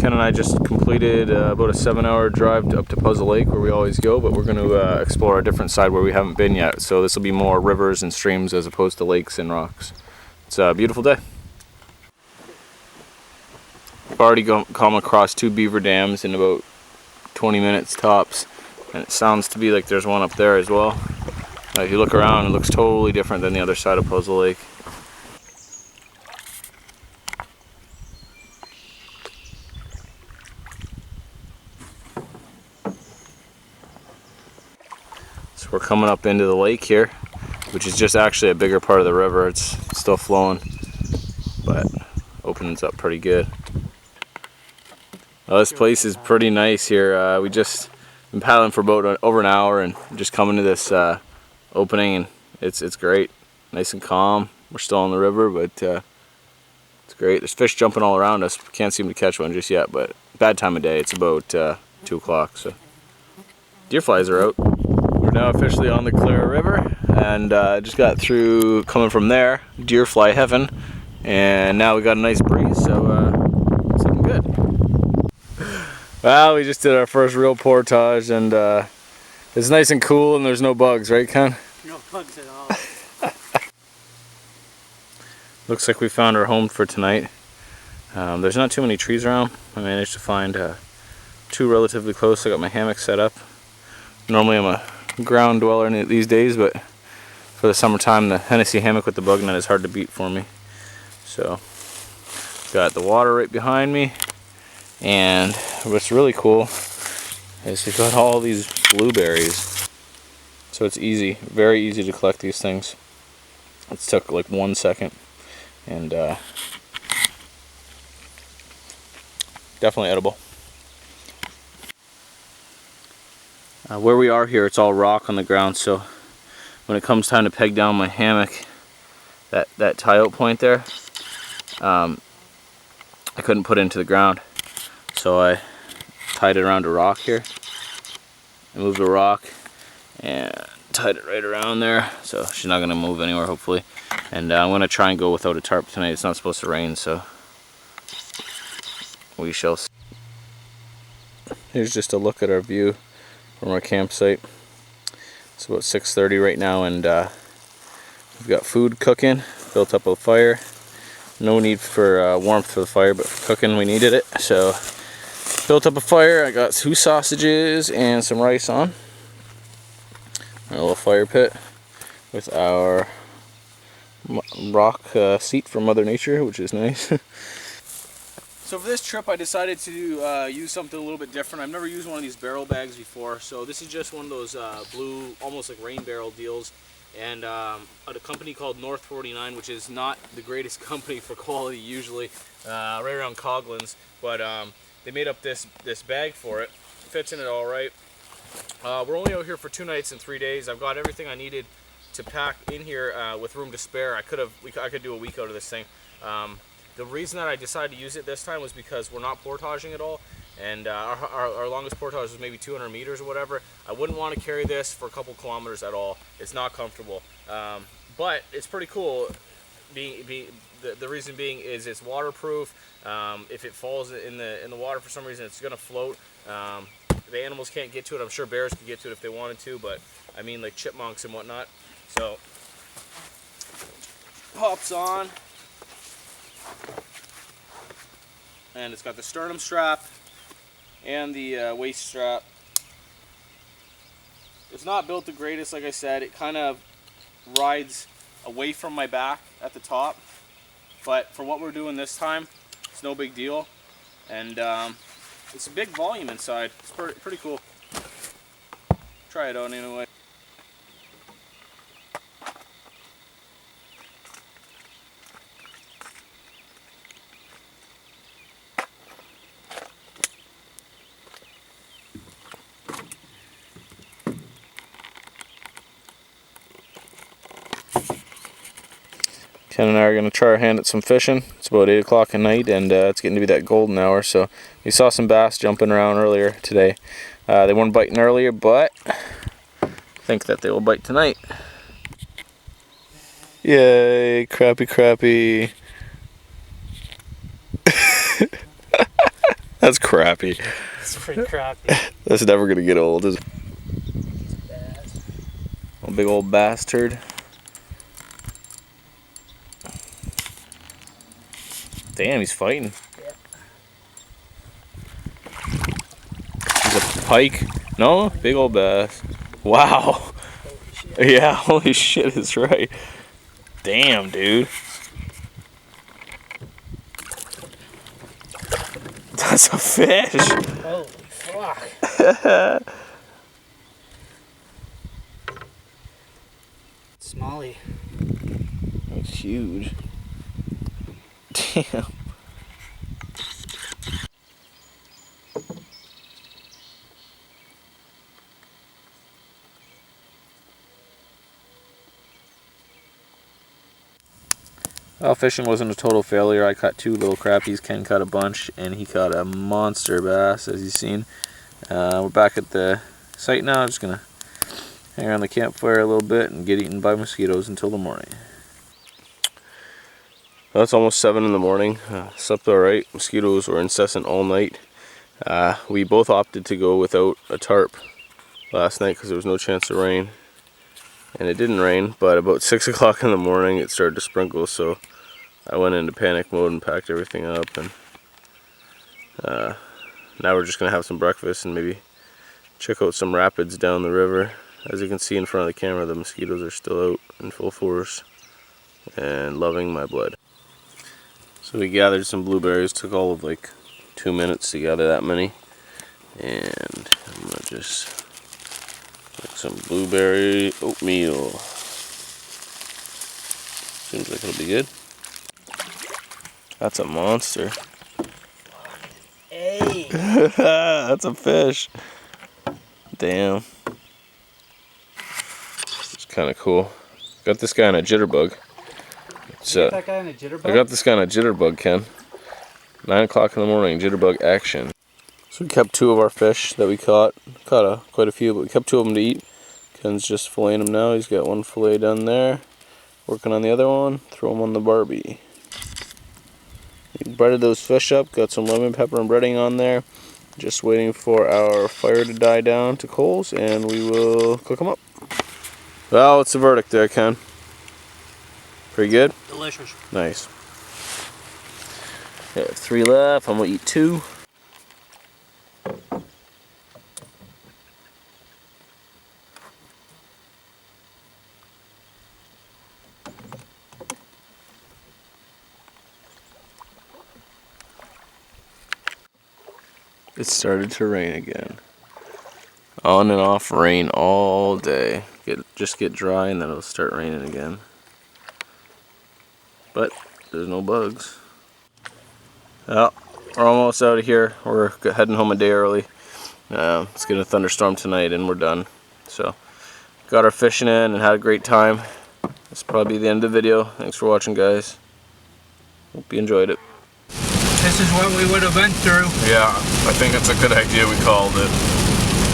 Ken and I just completed about a 7-hour drive up to Puzzle Lake where we always go, but we're going to explore a different side where we haven't been yet. So this will be more rivers and streams as opposed to lakes and rocks. It's a beautiful day. I've already come across 2 beaver dams in about 20 minutes tops, and it sounds to be like there's one up there as well. If you look around, it looks totally different than the other side of Puzzle Lake. So we're coming up into the lake here, which is just actually a bigger part of the river. It's still flowing, but opens up pretty good. Well, this place is pretty nice here. We just been paddling for about over an hour and just coming to this opening, and it's great. Nice and calm. We're still on the river, but it's great. There's fish jumping all around us. We can't seem to catch one just yet, but bad time of day. It's about 2 o'clock, so deer flies are out. We're now officially on the Clara River, and just got through coming from there, deer fly heaven, and now we got a nice breeze, so it's looking good. Well, we just did our first real portage, and it's nice and cool, and there's no bugs, right, Ken? No bugs at all. Looks like we found our home for tonight. There's not too many trees around. I managed to find 2 relatively close. I got my hammock set up. Normally I'm a ground dweller in it these days, but for the summertime the Hennessy hammock with the bug net is hard to beat for me. So got the water right behind me, and what's really cool is we've got all these blueberries. So it's easy, very easy to collect these things. It took like 1 second, and definitely edible. Where we are here, it's all rock on the ground, so when it comes time to peg down my hammock, that tie-out point there, I couldn't put it into the ground, so I tied it around a rock here. I moved the rock and tied it right around there, so she's not going to move anywhere, hopefully. And I'm going to try and go without a tarp tonight. It's not supposed to rain, so we shall see. Here's just a look at our view from our campsite. It's about 6:30 right now, and we've got food cooking, built up a fire. No need for warmth for the fire, but for cooking we needed it. So built up a fire. I got 2 sausages and some rice on. A little fire pit with our rock seat from Mother Nature, which is nice. So for this trip I decided to use something a little bit different. I've never used one of these barrel bags before, so this is just one of those blue, almost like rain barrel deals, and at a company called North 49, which is not the greatest company for quality usually, right around Coghlan's, but they made up this bag for it. Fits in it all right. We're only out here for 2 nights and 3 days. I've got everything I needed to pack in here with room to spare. I could do a week out of this thing. The reason that I decided to use it this time was because we're not portaging at all, and our longest portage was maybe 200 meters or whatever. I wouldn't want to carry this for a couple kilometers at all. It's not comfortable, but it's pretty cool. The reason being is it's waterproof. If it falls in the water for some reason, it's gonna float. The animals can't get to it. I'm sure bears could get to it if they wanted to, but I mean like chipmunks and whatnot. So pops on, and it's got the sternum strap and the waist strap. It's not built the greatest, like I said. It kind of rides away from my back at the top, but for what we're doing this time, it's no big deal. And it's a big volume inside. It's pretty cool. Try it out anyway. Ken and I are going to try our hand at some fishing. It's about 8 o'clock at night, and it's getting to be that golden hour, so we saw some bass jumping around earlier today. They weren't biting earlier, but I think that they will bite tonight. Yay, crappie. That That's crappy. It's pretty crappy. That's never gonna get old, is it? A big old bass turd. Damn, he's fighting. Yeah. He's a pike. No, big old bass. Wow. Holy shit. Yeah, holy shit is right. Damn, dude. That's a fish. Holy fuck. Smalley. That's huge. Damn. Well, fishing wasn't a total failure. I caught 2 little crappies. Ken caught a bunch, and he caught a monster bass, as you've seen. We're back at the site now. I'm just gonna hang around the campfire a little bit and get eaten by mosquitoes until the morning. Well, it's almost 7 in the morning. Slept alright. Mosquitoes were incessant all night. We both opted to go without a tarp last night because there was no chance of rain. And it didn't rain, but about 6 o'clock in the morning it started to sprinkle, so I went into panic mode and packed everything up. And now we're just going to have some breakfast and maybe check out some rapids down the river. As you can see in front of the camera, the mosquitoes are still out in full force and loving my blood. So we gathered some blueberries. Took all of like 2 minutes to gather that many. And I'm going to just make some blueberry oatmeal. Seems like it'll be good. That's a monster. Hey. That's a fish. Damn. It's kind of cool. Got this guy on a jitterbug. That guy on a jitterbug? I got this guy on a jitterbug, Ken. 9 o'clock in the morning, jitterbug action. So we kept 2 of our fish that we caught. Caught quite a few, but we kept 2 of them to eat. Ken's just filleting them now. He's got 1 fillet done there. Working on the other one. Throw them on the Barbie. We breaded those fish up. Got some lemon pepper and breading on there. Just waiting for our fire to die down to coals, and we will cook them up. Well, what's the verdict there, Ken? Pretty good? Delicious. Nice. I have 3 left. I'm going to eat 2. It started to rain again. On and off rain all day. Just get dry and then it'll start raining again. But there's no bugs. Well, we're almost out of here. We're heading home a day early. It's getting a thunderstorm tonight and we're done. So, got our fishing in and had a great time. This will probably be the end of the video. Thanks for watching, guys. Hope you enjoyed it. This is what we would have been through. Yeah, I think it's a good idea we called it.